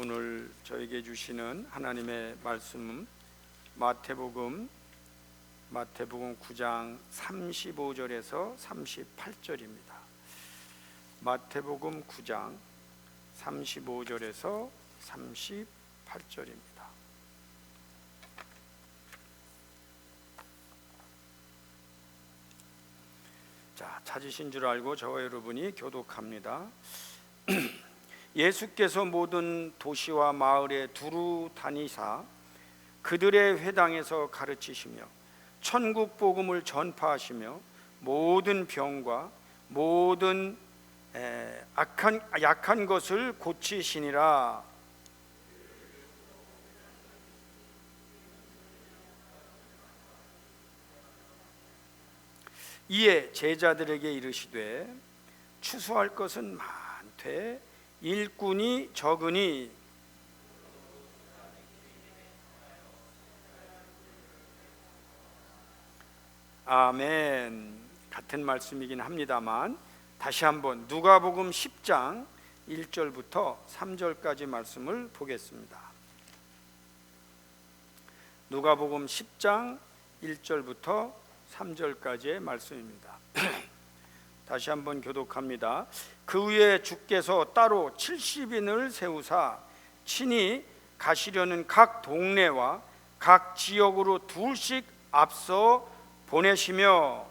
오늘 저에게 주시는 하나님의 말씀은 마태복음 9장 35절에서 38절입니다. 마태복음 9장 35절에서 38절입니다. 자, 찾으신 줄 알고 저와 여러분이 교독합니다. 예수께서 모든 도시와 마을에 두루 다니사 그들의 회당에서 가르치시며 천국 복음을 전파하시며 모든 병과 모든 약한 것을 고치시니라. 이에 제자들에게 이르시되 추수할 것은 많되 일꾼이 적으니 아멘. 같은 말씀이긴 합니다만 다시 한번 누가복음 10장 1절부터 3절까지 말씀을 보겠습니다. 누가복음 10장 1절부터 3절까지의 말씀입니다. 다시 한번 교독합니다. 그 후에 주께서 따로 70인을 세우사 친히 가시려는 각 동네와 각 지역으로 둘씩 앞서 보내시며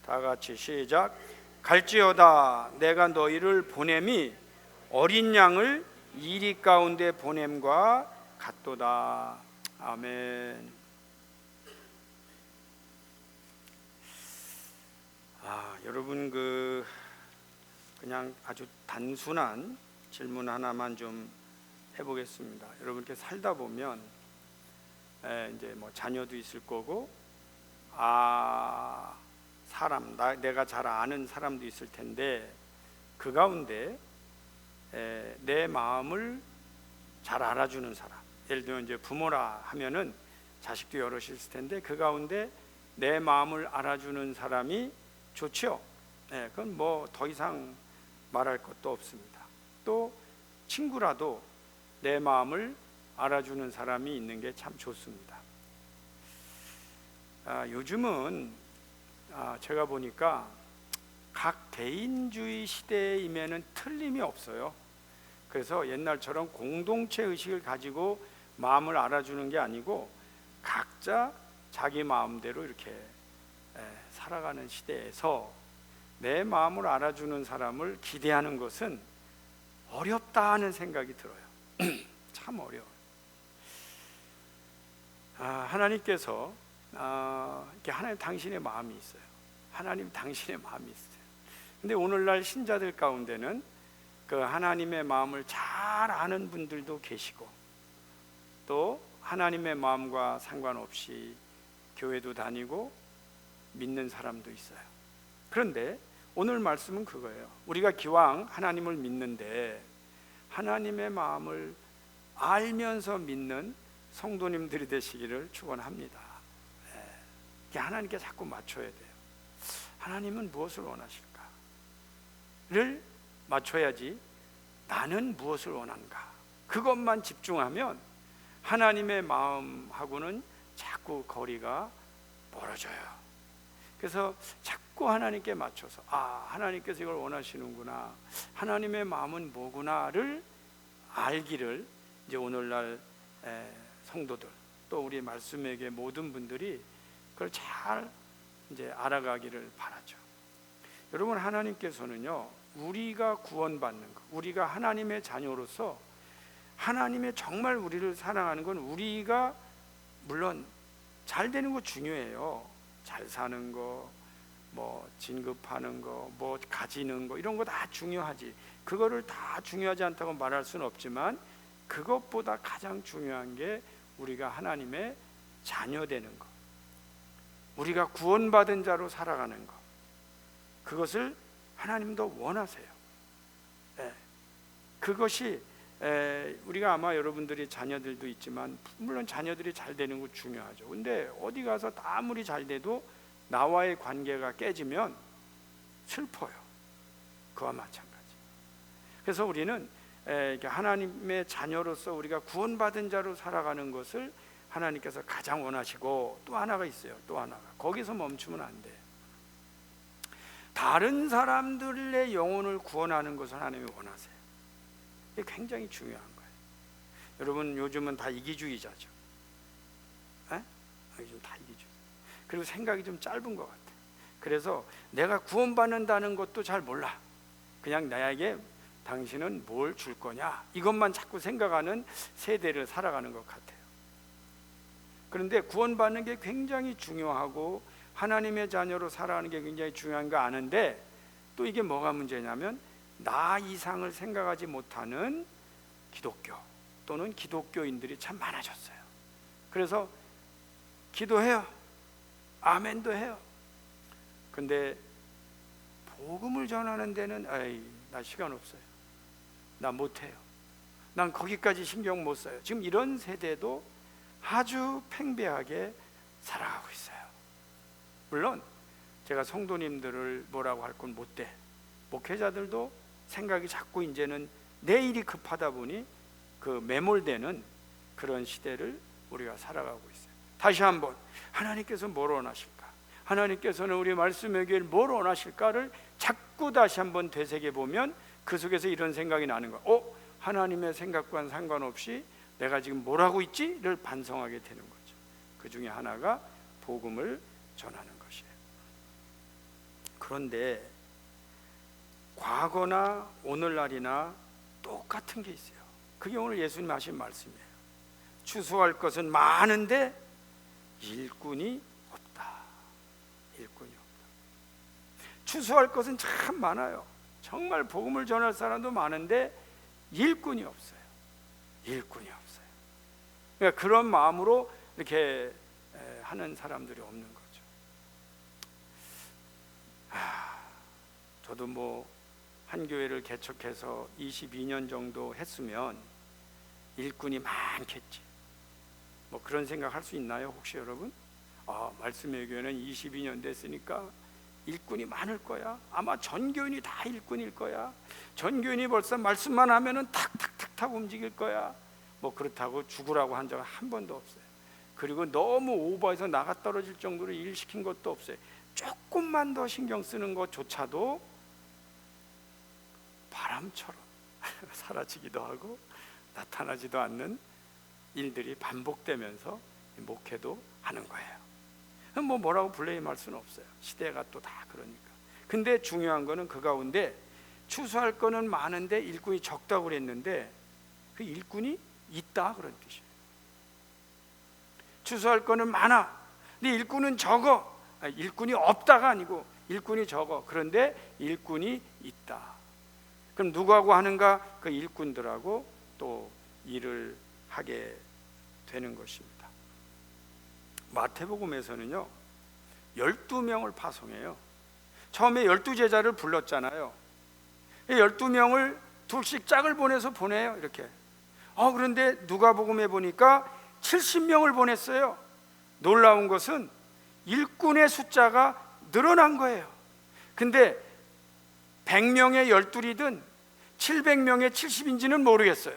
다 같이 시작. 갈지어다 내가 너희를 보냄이 어린 양을 이리 가운데 보냄과 같도다. 아멘. 여러분 그냥 아주 단순한 질문 하나만 좀 해보겠습니다. 여러분께 살다 보면 이제 뭐 자녀도 있을 거고 내가 잘 아는 사람도 있을 텐데 그 가운데 내 마음을 잘 알아주는 사람, 예를 들면 이제 부모라 하면은 자식도 여럿이 있을 텐데 그 가운데 내 마음을 알아주는 사람이 좋죠. 그건 뭐 더 이상 말할 것도 없습니다. 또 친구라도 내 마음을 알아주는 사람이 있는 게 참 좋습니다. 요즘은 제가 보니까 각 개인주의 시대임에는 틀림이 없어요. 그래서 옛날처럼 공동체 의식을 가지고 마음을 알아주는 게 아니고 각자 자기 마음대로 이렇게 살아가는 시대에서 내 마음을 알아주는 사람을 기대하는 것은 어렵다 하는 생각이 들어요. 참 어려워요. 하나님께서 이렇게 하나님 당신의 마음이 있어요. 하나님 당신의 마음이 있어요. 근데 오늘날 신자들 가운데는 그 하나님의 마음을 잘 아는 분들도 계시고 또 하나님의 마음과 상관없이 교회도 다니고 믿는 사람도 있어요. 그런데 오늘 말씀은 그거예요. 우리가 기왕 하나님을 믿는데 하나님의 마음을 알면서 믿는 성도님들이 되시기를 축원합니다. 하나님께 자꾸 맞춰야 돼요. 하나님은 무엇을 원하실까를 맞춰야지 나는 무엇을 원하는가 그것만 집중하면 하나님의 마음하고는 자꾸 거리가 멀어져요. 그래서 자꾸 하나님께 맞춰서 하나님께서 이걸 원하시는구나, 하나님의 마음은 뭐구나를 알기를 이제 오늘날 성도들 또 우리 말씀에게 모든 분들이 그걸 잘 이제 알아가기를 바라죠. 여러분, 하나님께서는요 우리가 구원받는 것, 우리가 하나님의 자녀로서 하나님의 정말 우리를 사랑하는 건 우리가 물론 잘 되는 거 중요해요. 잘 사는 거, 뭐 진급하는 거, 뭐 가지는 거 이런 거 다 중요하지. 그거를 다 중요하지 않다고 말할 수는 없지만 그것보다 가장 중요한 게 우리가 하나님의 자녀 되는 것, 우리가 구원받은 자로 살아가는 것, 그것을 하나님도 원하세요. 그것이 우리가 아마 여러분들이 자녀들도 있지만 물론 자녀들이 잘 되는 거 중요하죠. 근데 어디 가서 아무리 잘 돼도 나와의 관계가 깨지면 슬퍼요. 그와 마찬가지. 그래서 우리는 하나님의 자녀로서 우리가 구원받은 자로 살아가는 것을 하나님께서 가장 원하시고, 또 하나가 있어요. 또 하나가 거기서 멈추면 안 돼요. 다른 사람들의 영혼을 구원하는 것을 하나님이 원하세요. 이게 굉장히 중요한 거예요. 여러분 요즘은 다 이기주의자죠. 요즘 다 이기주의. 그리고 생각이 좀 짧은 것 같아요. 그래서 내가 구원받는다는 것도 잘 몰라. 그냥 나에게 당신은 뭘 줄 거냐, 이것만 자꾸 생각하는 세대를 살아가는 것 같아요. 그런데 구원받는 게 굉장히 중요하고 하나님의 자녀로 살아가는 게 굉장히 중요한 거 아는데, 또 이게 뭐가 문제냐면 나 이상을 생각하지 못하는 기독교 또는 기독교인들이 참 많아졌어요. 그래서 기도해요, 아멘도 해요. 근데 복음을 전하는 데는 나 시간 없어요, 나 못해요, 난 거기까지 신경 못 써요. 지금 이런 세대도 아주 팽배하게 살아가고 있어요. 물론 제가 성도님들을 뭐라고 할 건 못 돼. 목회자들도 생각이 자꾸 이제는 내일이 급하다 보니 그 매몰되는 그런 시대를 우리가 살아가고 있어요. 다시 한번 하나님께서 뭘 원하실까, 하나님께서는 우리 말씀의 교회를 뭘 원하실까를 자꾸 다시 한번 되새겨 보면 그 속에서 이런 생각이 나는 거예요. 하나님의 생각과는 상관없이 내가 지금 뭘 하고 있지를 반성하게 되는 거죠. 그 중에 하나가 복음을 전하는 것이에요. 그런데 과거나 오늘날이나 똑같은 게 있어요. 그게 오늘 예수님 하신 말씀이에요. 추수할 것은 많은데 일꾼이 없다. 일꾼이 없다. 추수할 것은 참 많아요. 정말 복음을 전할 사람도 많은데 일꾼이 없어요. 일꾼이 없어요. 그러니까 그런 마음으로 이렇게 하는 사람들이 없는 거죠. 저도 한 교회를 개척해서 22년 정도 했으면 일꾼이 많겠지, 그런 생각 할 수 있나요 혹시 여러분? 말씀의 교회는 22년 됐으니까 일꾼이 많을 거야. 아마 전 교인이 다 일꾼일 거야. 전 교인이 벌써 말씀만 하면은 탁탁탁탁 움직일 거야. 그렇다고 죽으라고 한 적은 한 번도 없어요. 그리고 너무 오버해서 나가 떨어질 정도로 일 시킨 것도 없어요. 조금만 더 신경 쓰는 것조차도 바람처럼 사라지기도 하고 나타나지도 않는 일들이 반복되면서 목회도 하는 거예요. 뭐라고 블레임할 수는 없어요. 시대가 또 다 그러니까. 근데 중요한 거는 그 가운데 추수할 거는 많은데 일꾼이 적다고 그랬는데 그 일꾼이 있다 그런 뜻이에요. 추수할 거는 많아, 근데 일꾼은 적어. 일꾼이 없다가 아니고 일꾼이 적어. 그런데 일꾼이 있다. 그럼 누구하고 하는가? 그 일꾼들하고 또 일을 하게 되는 것입니다. 마태복음에서는요 12명을 파송해요. 처음에 12제자를 불렀잖아요. 12명을 둘씩 짝을 보내서 보내요. 이렇게. 그런데 누가복음에 보니까 70명을 보냈어요. 놀라운 것은 일꾼의 숫자가 늘어난 거예요. 근데 100명의 12이든 700명의 70인지는 모르겠어요.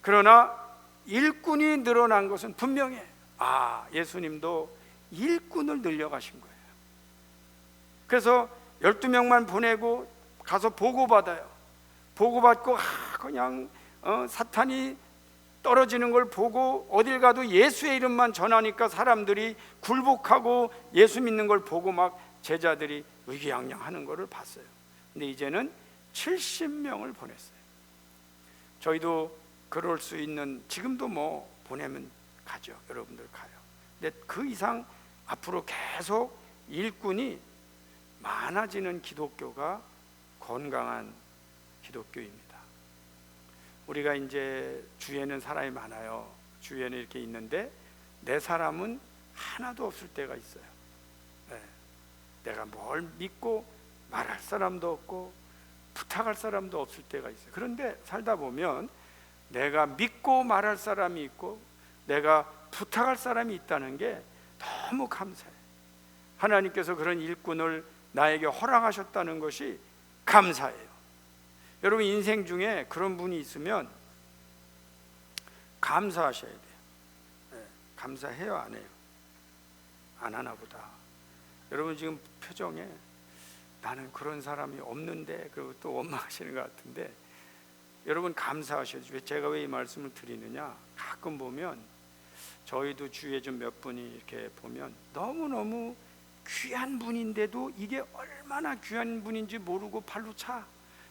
그러나 일꾼이 늘어난 것은 분명해요. 예수님도 일꾼을 늘려가신 거예요. 그래서 12명만 보내고 가서 보고받아요. 보고받고 그냥 사탄이 떨어지는 걸 보고 어딜 가도 예수의 이름만 전하니까 사람들이 굴복하고 예수 믿는 걸 보고 막 제자들이 의기양양하는 것을 봤어요. 근데 이제는 70명을 보냈어요. 저희도 그럴 수 있는, 지금도 보내면 가죠. 여러분들 가요. 근데 그 이상 앞으로 계속 일꾼이 많아지는 기독교가 건강한 기독교입니다. 우리가 이제 주위에는 사람이 많아요. 주위에는 이렇게 있는데 내 사람은 하나도 없을 때가 있어요. 내가 뭘 믿고 말할 사람도 없고 부탁할 사람도 없을 때가 있어요. 그런데 살다 보면 내가 믿고 말할 사람이 있고 내가 부탁할 사람이 있다는 게 너무 감사해. 하나님께서 그런 일꾼을 나에게 허락하셨다는 것이 감사해요. 여러분 인생 중에 그런 분이 있으면 감사하셔야 돼요. 네, 감사해요, 안 해요? 안 하나 보다. 여러분 지금 표정에 나는 그런 사람이 없는데, 그리고 또 원망하시는 것 같은데, 여러분 감사하셔야죠. 제가 왜 이 말씀을 드리느냐, 가끔 보면 저희도 주위에 좀 몇 분이 이렇게 보면 너무너무 귀한 분인데도 이게 얼마나 귀한 분인지 모르고 발로 차.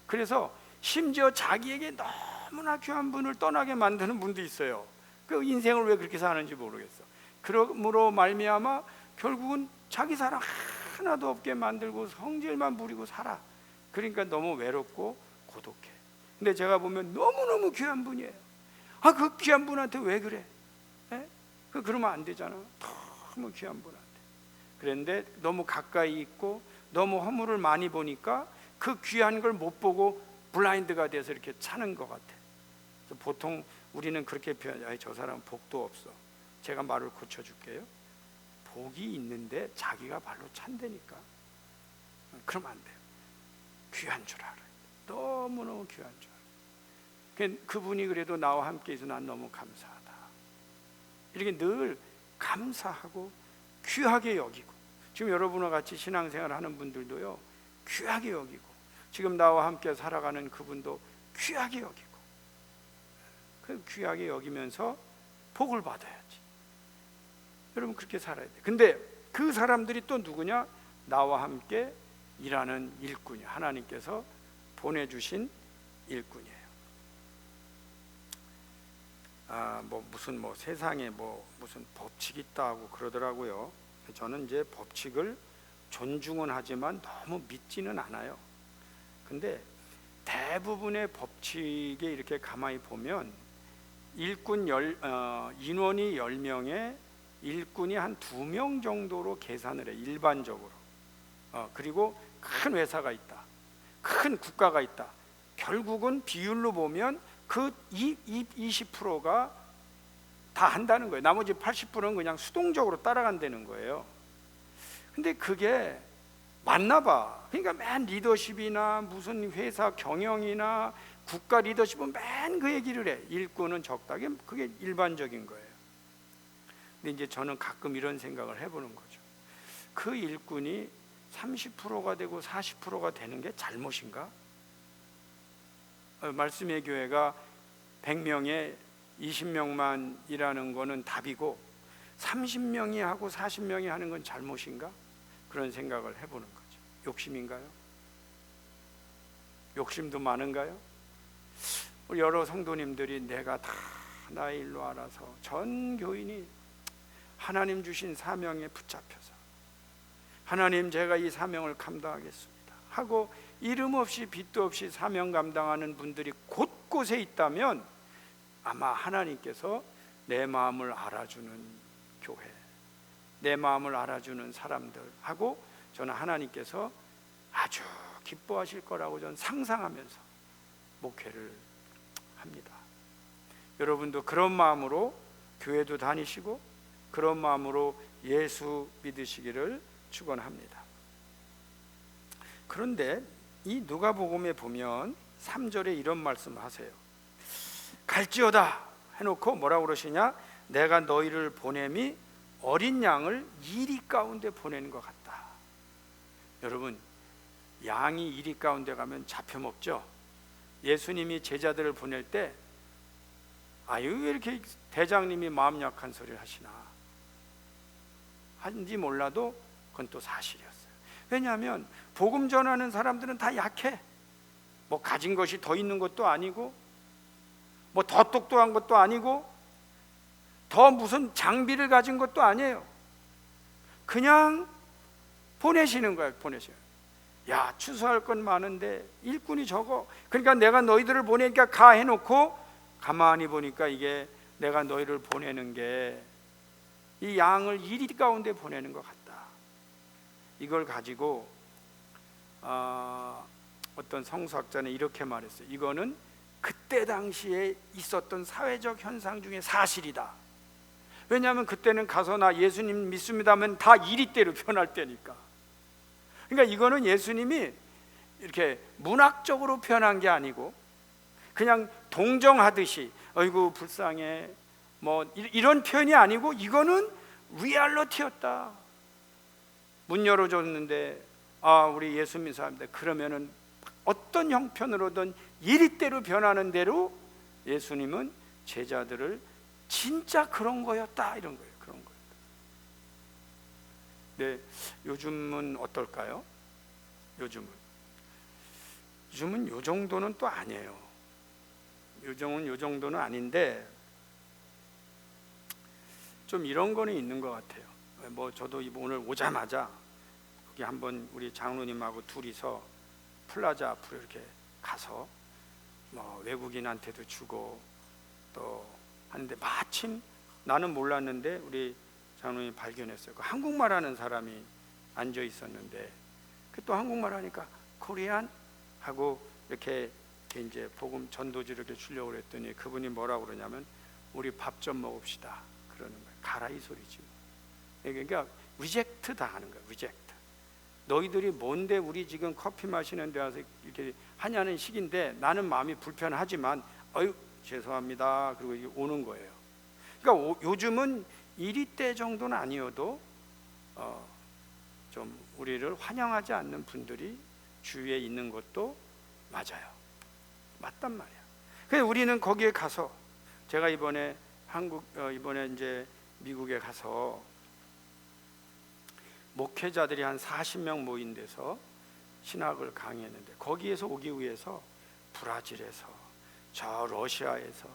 그래서 심지어 자기에게 너무나 귀한 분을 떠나게 만드는 분도 있어요. 그 인생을 왜 그렇게 사는지 모르겠어. 그러므로 말미암아 결국은 자기 사랑 하나도 없게 만들고 성질만 부리고 살아. 그러니까 너무 외롭고 고독해. 근데 제가 보면 너무너무 귀한 분이에요. 그 귀한 분한테 왜 그래? 그러면 안 되잖아. 너무 귀한 분한테. 그런데 너무 가까이 있고 너무 허물을 많이 보니까 그 귀한 걸 못 보고 블라인드가 돼서 이렇게 차는 것 같아. 그래서 보통 우리는 그렇게 표현해요. 저 사람은 복도 없어. 제가 말을 고쳐줄게요. 복이 있는데 자기가 발로 찬다니까. 그러면 안 돼요. 귀한 줄 알아요. 너무너무 귀한 줄 알아요. 그분이 그래도 나와 함께 있어 난 너무 감사하다. 이렇게 늘 감사하고 귀하게 여기고, 지금 여러분과 같이 신앙생활 하는 분들도요 귀하게 여기고, 지금 나와 함께 살아가는 그분도 귀하게 여기고, 그 귀하게 여기면서 복을 받아야지. 여러분 그렇게 살아야 돼. 근데 그 사람들이 또 누구냐? 나와 함께 일하는 일꾼이야. 하나님께서 보내주신 일꾼이에요. 무슨 세상에 무슨 법칙이 있다고 그러더라고요. 저는 이제 법칙을 존중은 하지만 너무 믿지는 않아요. 근데 대부분의 법칙에 이렇게 가만히 보면 일꾼 인원이 10명에 일꾼이 한 2명 정도로 계산을 해, 일반적으로. 그리고 큰 회사가 있다, 큰 국가가 있다. 결국은 비율로 보면 그 20%가 다 한다는 거예요. 나머지 80%는 그냥 수동적으로 따라간다는 거예요. 근데 그게 맞나 봐. 그러니까 맨 리더십이나 무슨 회사 경영이나 국가 리더십은 맨 그 얘기를 해. 일꾼은 적다. 그게 일반적인 거예요. 근데 이제 저는 가끔 이런 생각을 해보는 거죠. 그 일꾼이 30%가 되고 40%가 되는 게 잘못인가? 말씀의 교회가 100명에 20명만 일하는 거는 답이고 30명이 하고 40명이 하는 건 잘못인가? 그런 생각을 해보는 거죠. 욕심인가요? 욕심도 많은가요? 우리 여러 성도님들이 내가 다 나의 일로 알아서, 전 교인이 하나님 주신 사명에 붙잡혀서 하나님 제가 이 사명을 감당하겠습니다 하고 이름 없이 빚도 없이 사명 감당하는 분들이 곳곳에 있다면 아마 하나님께서 내 마음을 알아주는 교회, 내 마음을 알아주는 사람들하고 저는 하나님께서 아주 기뻐하실 거라고 저는 상상하면서 목회를 합니다. 여러분도 그런 마음으로 교회도 다니시고 그런 마음으로 예수 믿으시기를 축원합니다. 그런데 이 누가복음에 보면 3절에 이런 말씀을 하세요. 갈지어다 해놓고 뭐라고 그러시냐? 내가 너희를 보냄이 어린 양을 이리 가운데 보내는 것 같다. 여러분, 양이 이리 가운데 가면 잡혀먹죠. 예수님이 제자들을 보낼 때 왜 이렇게 대장님이 마음 약한 소리를 하시나 한지 몰라도 그건 또 사실이었어요. 왜냐하면 복음 전하는 사람들은 다 약해. 가진 것이 더 있는 것도 아니고 더 똑똑한 것도 아니고 더 무슨 장비를 가진 것도 아니에요. 그냥 보내시는 거예요. 야, 추수할 건 많은데 일꾼이 적어. 그러니까 내가 너희들을 보내니까 가 해놓고 가만히 보니까 이게 내가 너희를 보내는 게 이 양을 이리 가운데 보내는 것 같다. 이걸 가지고 어떤 성서학자는 이렇게 말했어요. 이거는 그때 당시에 있었던 사회적 현상 중에 사실이다. 왜냐하면 그때는 가서 나 예수님 믿습니다 하면 다 이리대로 변할 때니까. 그러니까 이거는 예수님이 이렇게 문학적으로 표현한 게 아니고 그냥 동정하듯이 어이구 불쌍해 뭐 이런 표현이 아니고 이거는 리얼리티였다. 문 열어줬는데 우리 예수 믿는 사람들 그러면은 어떤 형편으로든 이리대로 변하는 대로 예수님은 제자들을 진짜 그런 거였다 이런 거예요. 그런 거예요. 네, 요즘은 어떨까요? 요즘은 요 정도는 또 아니에요. 요즘은 요 정도는 아닌데 좀 이런 거는 있는 것 같아요. 뭐 저도 오늘 오자마자 거기 한번 우리 장로님하고 둘이서 플라자 앞으로 이렇게 가서 뭐 외국인한테도 주고 또 하는데 마침 나는 몰랐는데 우리 장로님이 발견했어요. 그 한국말 하는 사람이 앉아 있었는데 또 한국말 하니까 코리안 하고 이렇게 이제 복음 전도지를 이렇게 주려고 그랬더니 그분이 뭐라고 그러냐면 우리 밥 좀 먹읍시다 그러는 거예요. 가라 이 소리지. 그러니까 리젝트 당하는 거예요. 리젝트. 너희들이 뭔데 우리 지금 커피 마시는 데 와서 이렇게 하냐는 식인데 나는 마음이 불편하지만 어유 죄송합니다 그리고 오는 거예요. 그러니까 요즘은 이리때 정도는 아니어도 좀 우리를 환영하지 않는 분들이 주위에 있는 것도 맞아요. 맞단 말이야. 그래서 우리는 거기에 가서 제가 이번에 이번에 이제 미국에 가서 목회자들이 한 40명 모인 데서 신학을 강의했는데 거기에서 오기 위해서 브라질에서 저 러시아에서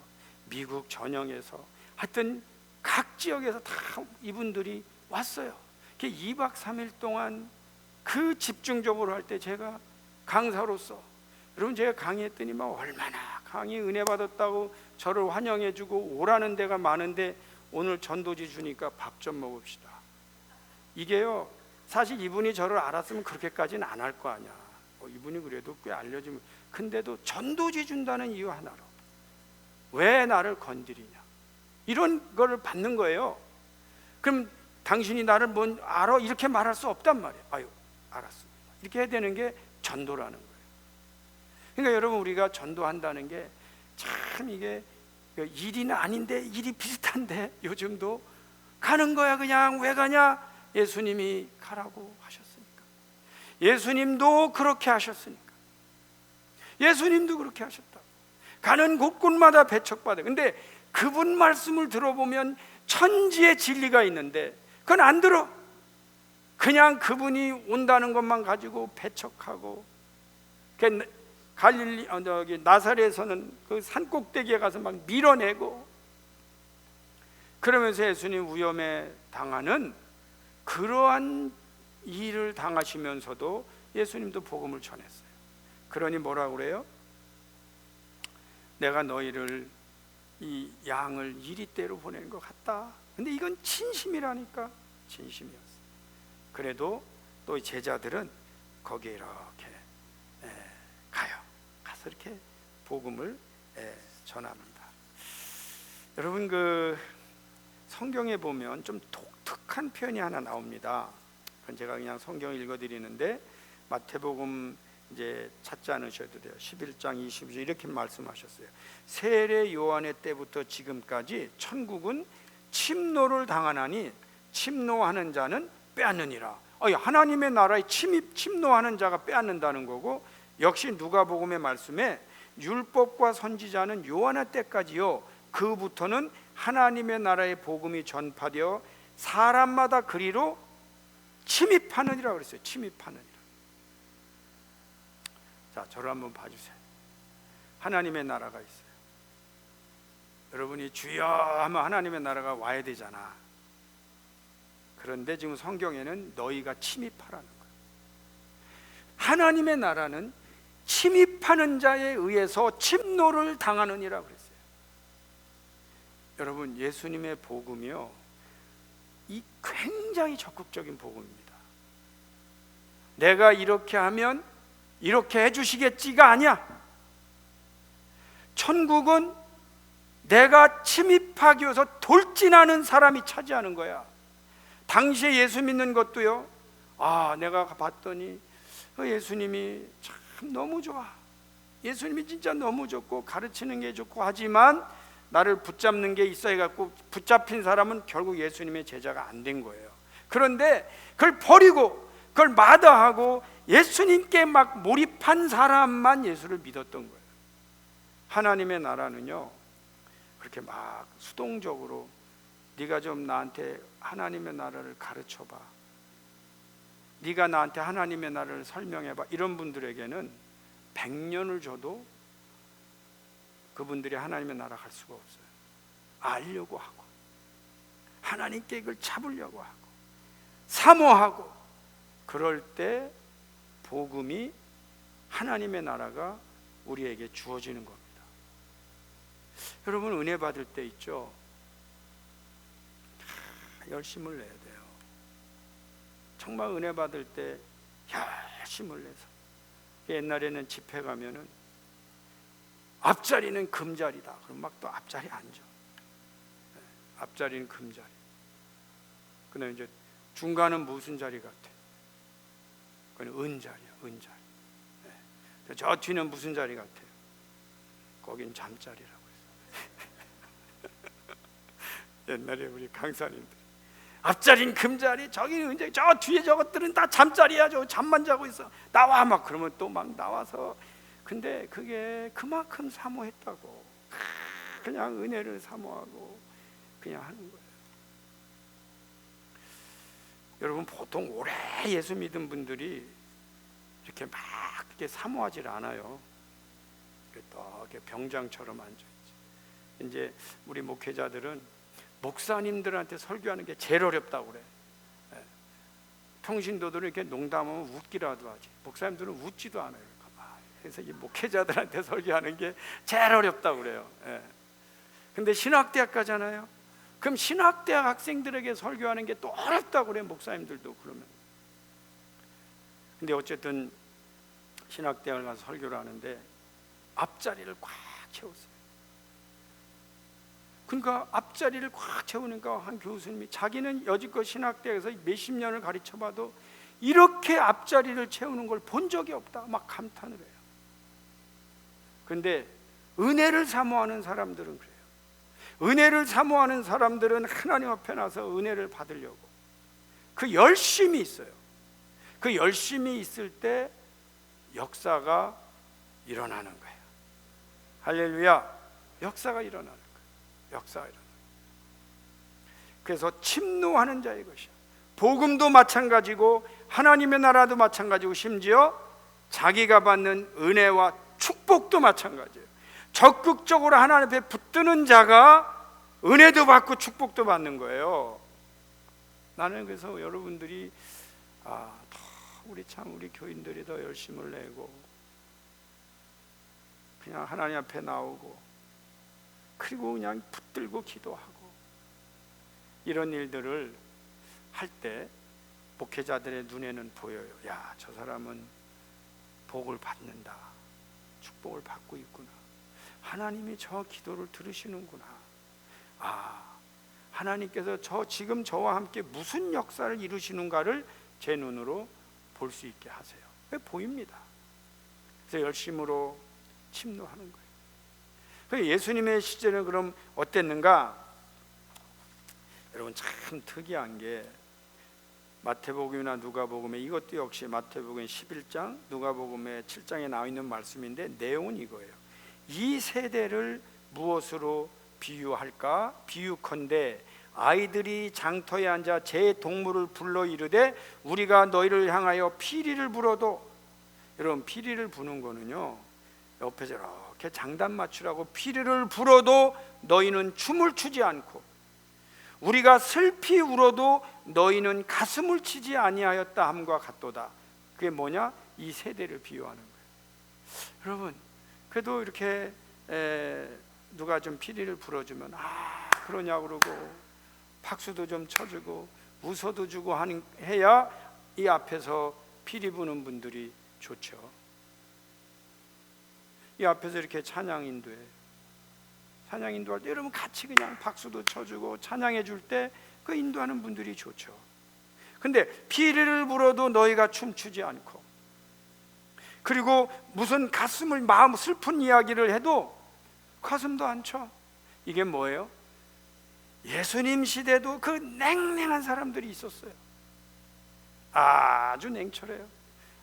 미국 전역에서 하여튼 각 지역에서 다 이분들이 왔어요. 2박 3일 동안 그 집중적으로 할 때 제가 강사로서 여러분 제가 강의했더니 막 얼마나 강의 은혜 받았다고 저를 환영해주고 오라는 데가 많은데 오늘 전도지 주니까 밥 좀 먹읍시다. 이게요 사실 이분이 저를 알았으면 그렇게까지는 안 할 거 아니야. 이분이 그래도 꽤 알려주면 근데도 전도지 준다는 이유 하나로 왜 나를 건드리냐 이런 거를 받는 거예요. 그럼 당신이 나를 뭔 알아? 이렇게 말할 수 없단 말이에요. 아유 알았습니다. 이렇게 해야 되는 게 전도라는 거예요. 그러니까 여러분 우리가 전도한다는 게 참 이게 일이는 아닌데 일이 비슷한데 요즘도 가는 거야. 그냥 왜 가냐? 예수님이 가라고 하셨으니까. 예수님도 그렇게 하셨으니까. 예수님도 그렇게 하셨다. 가는 곳곳마다 배척받아. 근데 그분 말씀을 들어보면 천지의 진리가 있는데 그건 안 들어. 그냥 그분이 온다는 것만 가지고 배척하고. 갈릴리 나사렛에서는 그 산꼭대기에 가서 막 밀어내고 그러면서 예수님 위험에 당하는 그러한 일을 당하시면서도 예수님도 복음을 전했어요. 그러니 뭐라고 그래요? 내가 너희를 이 양을 이리대로 보내는 것 같다. 근데 이건 진심이라니까. 진심이었어요. 그래도 또 제자들은 거기에 이렇게 가요. 가서 이렇게 복음을 전합니다. 여러분 그 성경에 보면 좀 독특한 표현이 하나 나옵니다. 그건 제가 그냥 성경 읽어드리는데 마태복음 이제 찾지 않으셔도 돼요. 11장 22절 이렇게 말씀하셨어요. 세례 요한의 때부터 지금까지 천국은 침노를 당하나니 침노하는 자는 빼앗느니라. 하나님의 나라에 침노하는 자가 빼앗는다는 거고 역시 누가복음의 말씀에 율법과 선지자는 요한의 때까지요 그부터는 하나님의 나라의 복음이 전파되어 사람마다 그리로 침입하느니라 그랬어요. 침입하느니라. 자, 저를 한번 봐주세요. 하나님의 나라가 있어요. 여러분이 주여 하면 하나님의 나라가 와야 되잖아. 그런데 지금 성경에는 너희가 침입하라는 거예요. 하나님의 나라는 침입하는 자에 의해서 침노를 당하느니라 그랬어요. 여러분 예수님의 복음이요 이 굉장히 적극적인 복음입니다. 내가 이렇게 하면 이렇게 해주시겠지가 아니야. 천국은 내가 침입하기 위해서 돌진하는 사람이 차지하는 거야. 당시에 예수 믿는 것도요, 내가 봤더니 예수님이 참 너무 좋아, 예수님이 진짜 너무 좋고 가르치는 게 좋고, 하지만 나를 붙잡는 게 있어 해갖고 붙잡힌 사람은 결국 예수님의 제자가 안 된 거예요. 그런데 그걸 버리고 그걸 마다하고 예수님께 막 몰입한 사람만 예수를 믿었던 거예요. 하나님의 나라는요, 그렇게 막 수동적으로 네가 좀 나한테 하나님의 나라를 가르쳐봐, 네가 나한테 하나님의 나라를 설명해봐, 이런 분들에게는 100년을 줘도 그분들이 하나님의 나라 갈 수가 없어요. 알려고 하고, 하나님께 이걸 잡으려고 하고, 사모하고, 그럴 때 복음이, 하나님의 나라가 우리에게 주어지는 겁니다. 여러분, 은혜 받을 때 있죠, 열심을 내야 돼요. 정말 은혜 받을 때 열심을 내서. 옛날에는 집회 가면은 앞자리는 금자리다, 그럼 막 또 앞자리 앉아. 앞자리는 금자리. 그다음에 이제 중간은 무슨 자리 같아? 그건 은자리야, 은자리. 저 뒤는 무슨 자리 같아요? 거긴 잠자리라고 했어요. 옛날에 우리 강사님들, 앞자리는 금자리, 저기는 은자리, 저 뒤에 저것들은 다 잠자리야, 저 잠만 자고 있어, 나와, 막 그러면 또 막 나와서. 근데 그게 그만큼 사모했다고. 그냥 은혜를 사모하고 그냥 하는 거예요. 여러분, 보통 오래 예수 믿은 분들이 이렇게 막 이렇게 사모하지 않아요. 이렇게 병장처럼 앉아있지. 이제 우리 목회자들은 목사님들한테 설교하는 게 제일 어렵다고 그래. 평신도들은 이렇게 농담하면 웃기라도 하지, 목사님들은 웃지도 않아요. 그래서 이 목회자들한테 설교하는 게 제일 어렵다고 그래요. 근데 신학대학 가잖아요. 그럼 신학대학 학생들에게 설교하는 게 또 어렵다고 그래, 목사님들도. 그러면. 근데 어쨌든 신학대학을 가서 설교를 하는데 앞자리를 꽉 채웠어요. 그러니까 앞자리를 꽉 채우니까 한 교수님이, 자기는 여지껏 신학대학에서 몇십 년을 가르쳐봐도 이렇게 앞자리를 채우는 걸 본 적이 없다, 막 감탄을 해요. 그런데 은혜를 사모하는 사람들은 그래요. 은혜를 사모하는 사람들은 하나님 앞에 나서 은혜를 받으려고 그 열심이 있어요. 그 열심이 있을 때 역사가 일어나는 거예요. 할렐루야. 역사가 일어나는 거예요. 역사가 일어나는 거예요. 그래서 침노하는 자의 것이야. 복음도 마찬가지고 하나님의 나라도 마찬가지고, 심지어 자기가 받는 은혜와 축복도 마찬가지예요. 적극적으로 하나님 앞에 붙드는 자가 은혜도 받고 축복도 받는 거예요. 나는 그래서 여러분들이 우리 교인들이 더 열심을 내고 그냥 하나님 앞에 나오고, 그리고 그냥 붙들고 기도하고, 이런 일들을 할 때 목회자들의 눈에는 보여요. 야, 저 사람은 복을 받는다, 축복을 받고 있구나, 하나님이 저 기도를 들으시는구나, 하나님께서 지금 저와 함께 무슨 역사를 이루시는가를 제 눈으로 볼 수 있게 하세요. 왜? 보입니다. 그래서 열심으로 침노하는 거예요. 예수님의 시절은 그럼 어땠는가? 여러분, 참 특이한 게 마태복음이나 누가복음에, 이것도 역시 마태복음 11장, 누가복음의 7장에 나와 있는 말씀인데 내용은 이거예요. 이 세대를 무엇으로 비유할까? 비유컨대 아이들이 장터에 앉아 제 동물을 불러 이르되 우리가 너희를 향하여 피리를 불어도. 여러분, 피리를 부는 거는요, 옆에서 이렇게 장단 맞추라고 피리를 불어도 너희는 춤을 추지 않고, 우리가 슬피 울어도 너희는 가슴을 치지 아니하였다 함과 같도다. 그게 뭐냐? 이 세대를 비유하는 거예요. 여러분, 그래도 이렇게 누가 좀 피리를 불어주면 그러냐 그러고, 박수도 좀 쳐주고 웃어도 주고 해야 이 앞에서 피리 부는 분들이 좋죠. 이 앞에서 이렇게 찬양 인도해, 찬양 인도할 때 여러분 같이 그냥 박수도 쳐주고 찬양해 줄 때 그 인도하는 분들이 좋죠. 근데 피리를 불어도 너희가 춤추지 않고, 그리고 무슨 가슴을 마음 슬픈 이야기를 해도 가슴도 안 쳐. 이게 뭐예요? 예수님 시대도 그 냉랭한 사람들이 있었어요. 아주 냉철해요.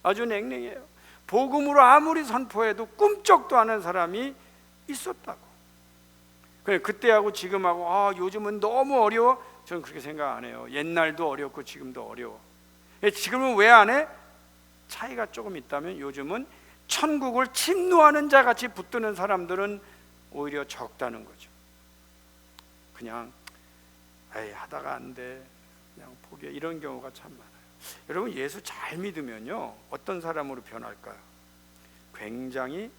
아주 냉랭해요. 복음으로 아무리 선포해도 꿈쩍도 않은 사람이 있었다고. 그때하고 지금하고 요즘은 너무 어려워. 저는 그렇게 생각 안 해요. 옛날도 어렵고 지금도 어려워. 지금은 왜 안 해? 차이가 조금 있다면 요즘은 천국을 침노하는 자 같이 붙드는 사람들은 오히려 적다는 거죠. 그냥 하다가 안 돼, 그냥 포기해, 이런 경우가 참 많아요. 여러분, 예수 잘 믿으면요 어떤 사람으로 변할까요? 굉장히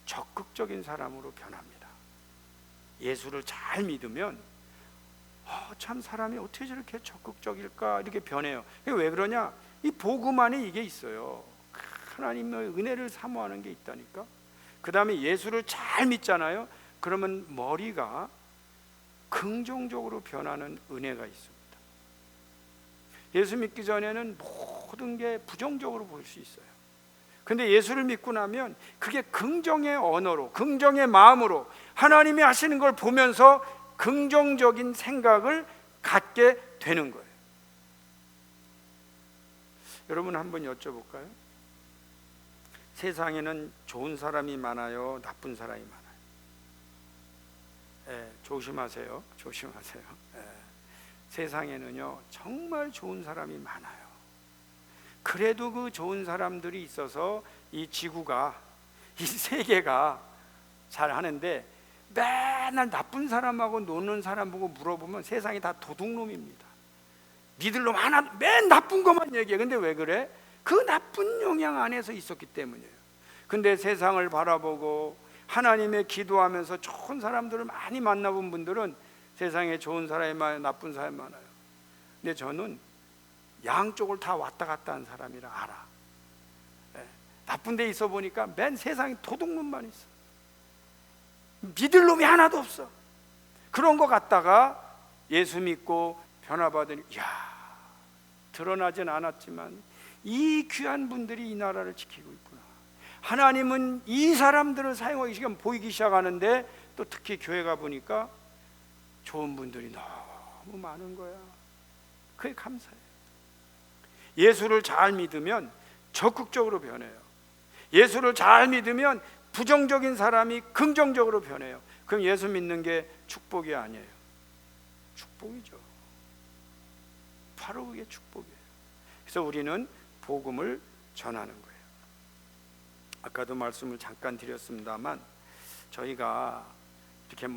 적극적인 사람으로 변합니다. 예수를 잘 믿으면 참 사람이 어떻게 저렇게 적극적일까 이렇게 변해요. 왜 그러냐? 이 복음 안에 이게 있어요. 하나님의 은혜를 사모하는 게 있다니까. 그 다음에 예수를 잘 믿잖아요. 그러면 머리가 긍정적으로 변하는 은혜가 있습니다. 예수 믿기 전에는 모든 게 부정적으로 보일 수 있어요. 근데 예수를 믿고 나면 그게 긍정의 언어로, 긍정의 마음으로 하나님이 하시는 걸 보면서 긍정적인 생각을 갖게 되는 거예요. 여러분, 한번 여쭤볼까요? 세상에는 좋은 사람이 많아요, 나쁜 사람이 많아요? 조심하세요. 조심하세요. 세상에는요 정말 좋은 사람이 많아요. 그래도 그 좋은 사람들이 있어서 이 지구가, 이 세계가 잘 하는데, 맨날 나쁜 사람하고 노는 사람 보고 물어보면 세상이 다 도둑놈입니다. 니들 놈 하나, 맨 나쁜 것만 얘기해. 근데 왜 그래? 그 나쁜 영향 안에서 있었기 때문이에요. 근데 세상을 바라보고 하나님의 기도하면서 좋은 사람들을 많이 만나본 분들은 세상에 좋은 사람이 많아요, 나쁜 사람이 많아요. 근데 저는 양쪽을 다 왔다 갔다 한 사람이라 알아. 나쁜 데 있어 보니까 맨 세상에 도둑놈만 있어. 믿을 놈이 하나도 없어. 그런 거 갖다가 예수 믿고 변화받으니, 드러나진 않았지만 이 귀한 분들이 이 나라를 지키고 있구나. 하나님은 이 사람들을 사용하기 시간 보이기 시작하는데, 또 특히 교회 가 보니까 좋은 분들이 너무 많은 거야. 그게 감사해요. 예수를 잘 믿으면 적극적으로 변해요. 예수를 잘 믿으면 부정적인 사람이 긍정적으로 변해요. 그럼 예수 믿는 게 축복이 아니에요. 축복이죠. 바로 그게 축복이에요. 그래서 우리는 복음을 전하는 거예요. 아까도 말씀을 잠깐 드렸습니다만, 저희가 이렇게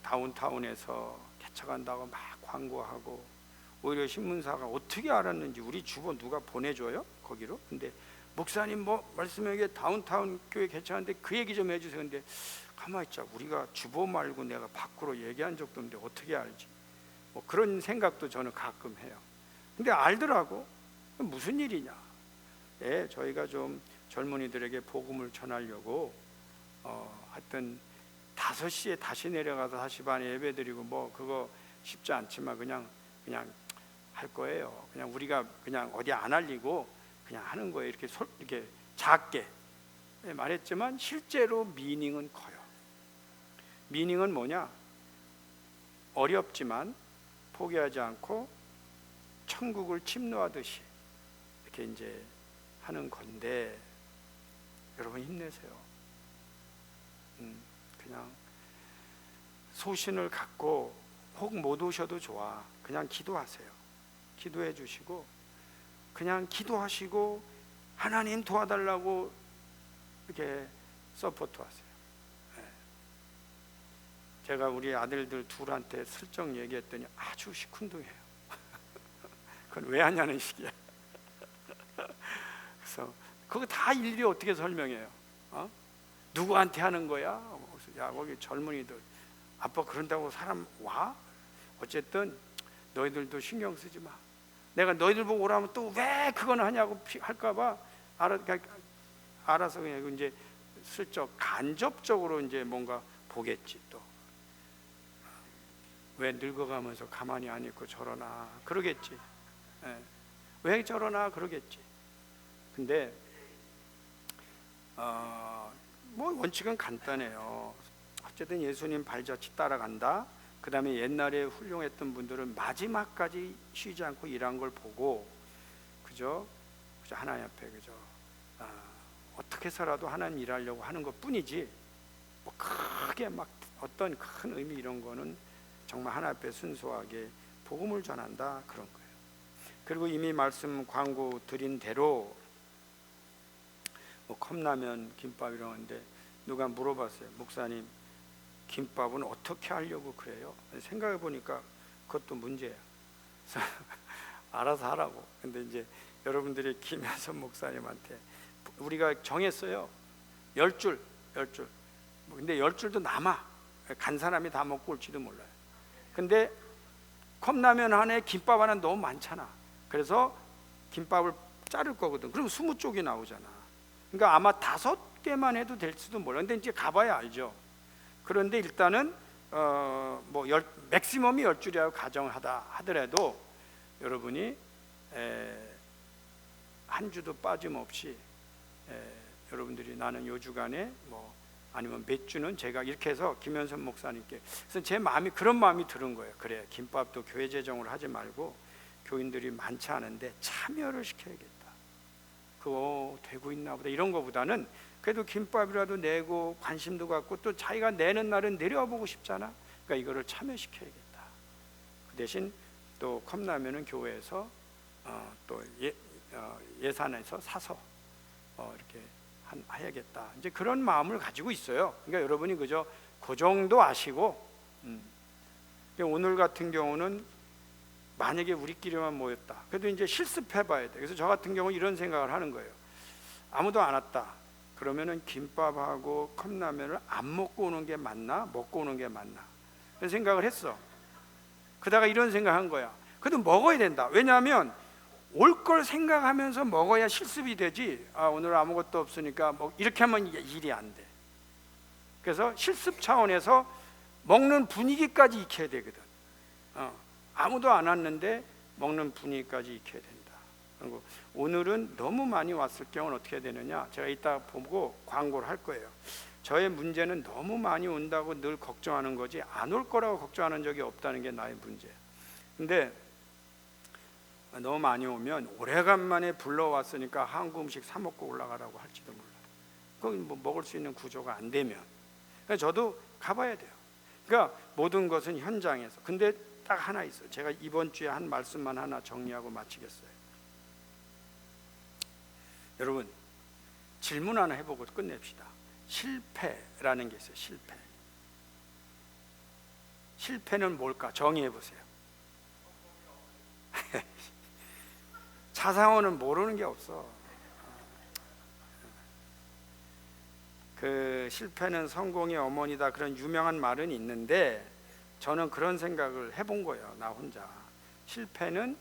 다운타운에서 개척한다고 막 광고하고, 오히려 신문사가 어떻게 알았는지 우리 주보 누가 보내줘요? 거기로. 근데 목사님 말씀에 다운타운 교회 개척하는데 그 얘기 좀 해주세요. 근데 가만히 있자, 우리가 주보 말고 내가 밖으로 얘기한 적도 없는데 어떻게 알지? 그런 생각도 저는 가끔 해요. 근데 알더라고. 무슨 일이냐? 저희가 좀 젊은이들에게 복음을 전하려고 하여튼 5시에 다시 내려가서 5시 반에 예배드리고 그거 쉽지 않지만 그냥 할 거예요. 그냥 우리가 그냥 어디 안 알리고 그냥 하는 거예요. 이렇게 작게 말했지만 실제로 미닝은 커요. 미닝은 뭐냐? 어렵지만 포기하지 않고 천국을 침노하듯이 이렇게 이제 하는 건데, 여러분 힘내세요. 그냥 소신을 갖고 혹 못 오셔도 좋아. 그냥 기도하세요. 기도해 주시고 그냥 기도하시고 하나님 도와달라고 이렇게 서포트하세요. 제가 우리 아들들 둘한테 슬쩍 얘기했더니 아주 시큰둥해요. 그건 왜 하냐는 식이야. 그래서 그거 다 일일이 어떻게 설명해요? 누구한테 하는 거야? 야, 거기 젊은이들 아빠 그런다고 사람 와? 어쨌든 너희들도 신경 쓰지 마. 내가 너희들 보고 오라면 또 왜 그건 하냐고 할까봐 알아서 그냥 이제 슬쩍 간접적으로 이제 뭔가 보겠지. 또 왜 늙어가면서 가만히 안 있고 저러나 그러겠지. 예. 왜 저러나 그러겠지. 근데 뭐 원칙은 간단해요. 어쨌든 예수님 발자취 따라간다. 그 다음에 옛날에 훌륭했던 분들은 마지막까지 쉬지 않고 일한 걸 보고 그죠 하나님 앞에 그죠 어떻게 해서라도 하나님 일하려고 하는 것 뿐이지 뭐 크게 막 어떤 큰 의미 이런 거는 정말 하나님 앞에 순수하게 복음을 전한다 그런 거예요. 그리고 이미 말씀 광고 드린 대로 뭐 컵라면 김밥 이런 건데 누가 물어봤어요. 목사님 김밥은 어떻게 하려고 그래요? 생각해 보니까 그것도 문제야. 알아서 하라고. 근데 이제 여러분들이 김현선 목사님한테 우리가 정했어요. 10줄. 근데 10줄도 남아. 간 사람이 다 먹고 올지도 몰라요. 근데 컵라면 하나에 김밥 하나 너무 많잖아. 그래서 김밥을 자를 거거든. 그럼 20쪽이 나오잖아. 그러니까 아마 5개만 해도 될 수도 몰라. 근데 이제 가봐야 알죠. 그런데 일단은 맥시멈이 10줄이라고 가정하다 하더라도 여러분이 한 주도 빠짐없이 여러분들이 나는 요 주간에 뭐 아니면 몇 주는 제가 이렇게 해서 김현선 목사님께 그래서 제 마음이 그런 마음이 드는 거예요. 그래 김밥도 교회 재정으로 하지 말고 교인들이 많지 않은데 참여를 시켜야겠다. 그거 되고 있나 보다 이런 거보다는 그래도 김밥이라도 내고 관심도 갖고 또 자기가 내는 날은 내려보고 싶잖아. 그러니까 이거를 참여시켜야겠다. 그 대신 또 컵라면은 교회에서 또 예산에서 사서 이렇게 해야겠다. 이제 그런 마음을 가지고 있어요. 그러니까 여러분이 그저 그 정도 아시고 오늘 같은 경우는 만약에 우리끼리만 모였다. 그래도 이제 실습해봐야 돼. 그래서 저 같은 경우 이런 생각을 하는 거예요. 아무도 안 왔다. 그러면은 김밥하고 컵라면을 안 먹고 오는 게 맞나? 먹고 오는 게 맞나? 그런 생각을 했어. 그러다가 이런 생각한 거야. 그래도 먹어야 된다. 왜냐하면 올 걸 생각하면서 먹어야 실습이 되지. 오늘 아무것도 없으니까 이렇게 하면 일이 안 돼. 그래서 실습 차원에서 먹는 분위기까지 익혀야 되거든. 아무도 안 왔는데 먹는 분위기까지 익혀야 된다. 그리고 오늘은 너무 많이 왔을 경우는 어떻게 해야 되느냐? 제가 이따 보고 광고를 할 거예요. 저의 문제는 너무 많이 온다고 늘 걱정하는 거지 안 올 거라고 걱정하는 적이 없다는 게 나의 문제야. 근데 너무 많이 오면 오래간만에 불러왔으니까 한국 음식 사 먹고 올라가라고 할지도 몰라. 그건 뭐 먹을 수 있는 구조가 안 되면. 그러니까 저도 가봐야 돼요. 그러니까 모든 것은 현장에서. 근데 딱 하나 있어요. 제가 이번 주에 한 말씀만 하나 정리하고 마치겠어요. 여러분 질문 하나 해보고 끝냅시다. 실패라는 게 있어요. 실패는 뭘까? 정의해 보세요. 차상원은 모르는 게 없어. 그 실패는 성공의 어머니다 그런 유명한 말은 있는데 저는 그런 생각을 해본 거예요. 나 혼자. 실패는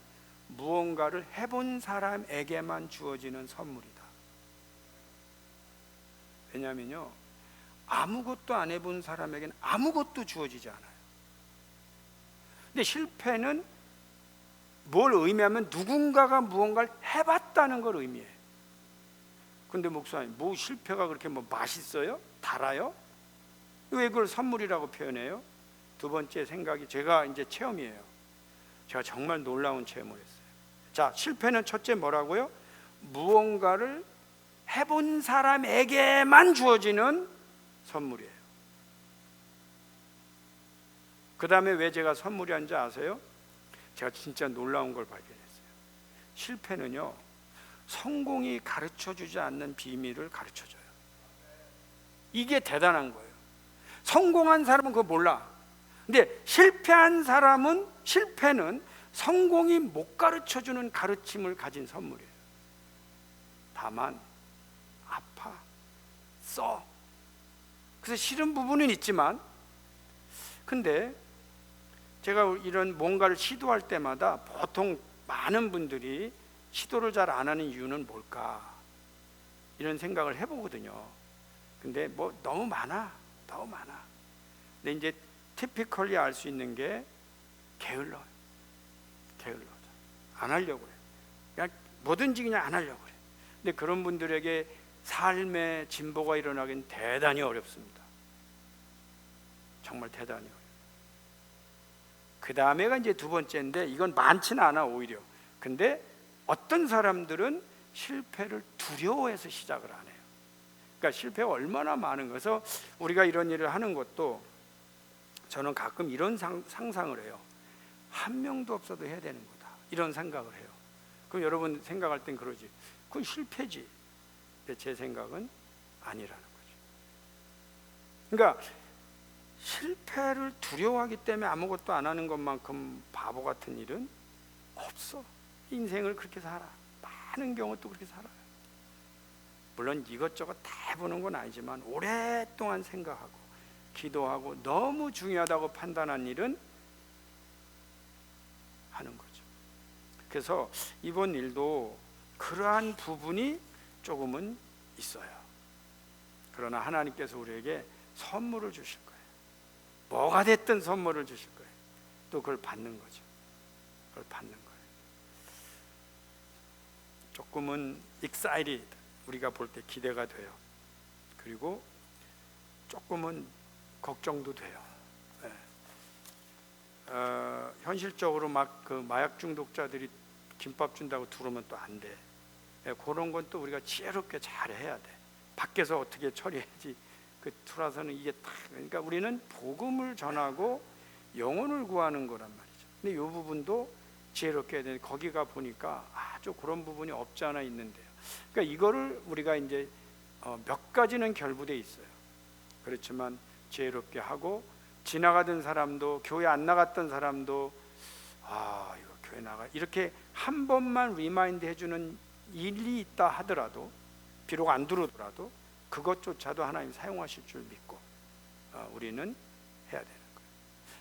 무언가를 해본 사람에게만 주어지는 선물이다. 왜냐하면요 아무것도 안 해본 사람에게는 아무것도 주어지지 않아요. 근데 실패는 뭘 의미하면 누군가가 무언가를 해봤다는 걸 의미해요. 근데 목사님 뭐 실패가 그렇게 뭐 맛있어요? 달아요? 왜 그걸 선물이라고 표현해요? 두 번째 생각이 제가 이제 체험이에요. 제가 정말 놀라운 체험을 했어요. 자, 실패는 첫째 뭐라고요? 무언가를 해본 사람에게만 주어지는 선물이에요. 그 다음에 왜 제가 선물이한지 아세요? 제가 진짜 놀라운 걸 발견했어요. 실패는요 성공이 가르쳐주지 않는 비밀을 가르쳐줘요. 이게 대단한 거예요. 성공한 사람은 그거 몰라. 근데 실패한 사람은 실패는 성공이 못 가르쳐주는 가르침을 가진 선물이에요. 다만 아파, 써. 그래서 싫은 부분은 있지만 근데 제가 이런 뭔가를 시도할 때마다 보통 많은 분들이 시도를 잘 안 하는 이유는 뭘까? 이런 생각을 해보거든요. 근데 뭐 너무 많아. 근데 이제 티피컬리 알 수 있는 게 게을러요. 안 하려고 해요. 그냥 뭐든지 그냥 안 하려고 해요. 근데 그런 분들에게 삶의 진보가 일어나긴 대단히 어렵습니다. 정말 대단히 어려워요. 그 다음에가 이제 두 번째인데, 이건 많지는 않아 오히려. 근데 어떤 사람들은 실패를 두려워해서 시작을 안 해요. 그러니까 실패가 얼마나 많은 것을, 우리가 이런 일을 하는 것도 저는 가끔 이런 상상을 해요. 한 명도 없어도 해야 되는 거다, 이런 생각을 해요. 그럼 여러분 생각할 땐 그러지, 그건 실패지. 근데 제 생각은 아니라는 거죠. 그러니까 실패를 두려워하기 때문에 아무것도 안 하는 것만큼 바보 같은 일은 없어. 인생을 그렇게 살아. 많은 경우 또 그렇게 살아요. 물론 이것저것 다 해보는 건 아니지만 오랫동안 생각하고 기도하고 너무 중요하다고 판단한 일은 하는 거죠. 그래서 이번 일도 그러한 부분이 조금은 있어요. 그러나 하나님께서 우리에게 선물을 주실 거예요. 뭐가 됐든 선물을 주실 거예요. 또 그걸 받는 거죠. 그걸 받는 거예요. 조금은 excited, 우리가 볼 때 기대가 돼요. 그리고 조금은 걱정도 돼요. 네. 현실적으로 막 그 마약 중독자들이 김밥 준다고 들어오면 또 안 돼. 네, 그런 건 또 우리가 지혜롭게 잘 해야 돼. 밖에서 어떻게 처리해야지. 그 들어와서는 이게 다, 그러니까 우리는 복음을 전하고 영혼을 구하는 거란 말이죠. 근데 이 부분도 지혜롭게 해야 되는데, 거기가 보니까 아주 그런 부분이 없지 않아 있는데요. 그러니까 이거를 우리가 이제 몇 가지는 결부돼 있어요. 그렇지만 지혜롭게 하고, 지나가던 사람도, 교회 안 나갔던 사람도 이거 교회 나가, 이렇게 한 번만 리마인드 해주는 일이 있다 하더라도, 비록 안 들어오더라도 그것조차도 하나님 사용하실 줄 믿고 우리는 해야 되는 거예요.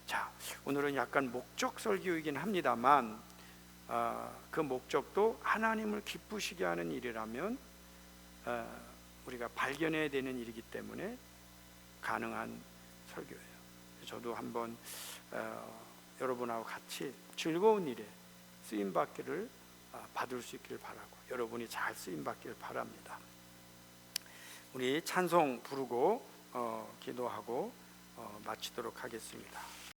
자, 오늘은 약간 목적 설교이긴 합니다만 그 목적도 하나님을 기쁘시게 하는 일이라면 우리가 발견해야 되는 일이기 때문에 가능한 설교예요. 저도 한번 여러분하고 같이 즐거운 일에 쓰임받기를 받을 수 있기를 바라고, 여러분이 잘 쓰임받기를 바랍니다. 우리 찬송 부르고 기도하고 마치도록 하겠습니다.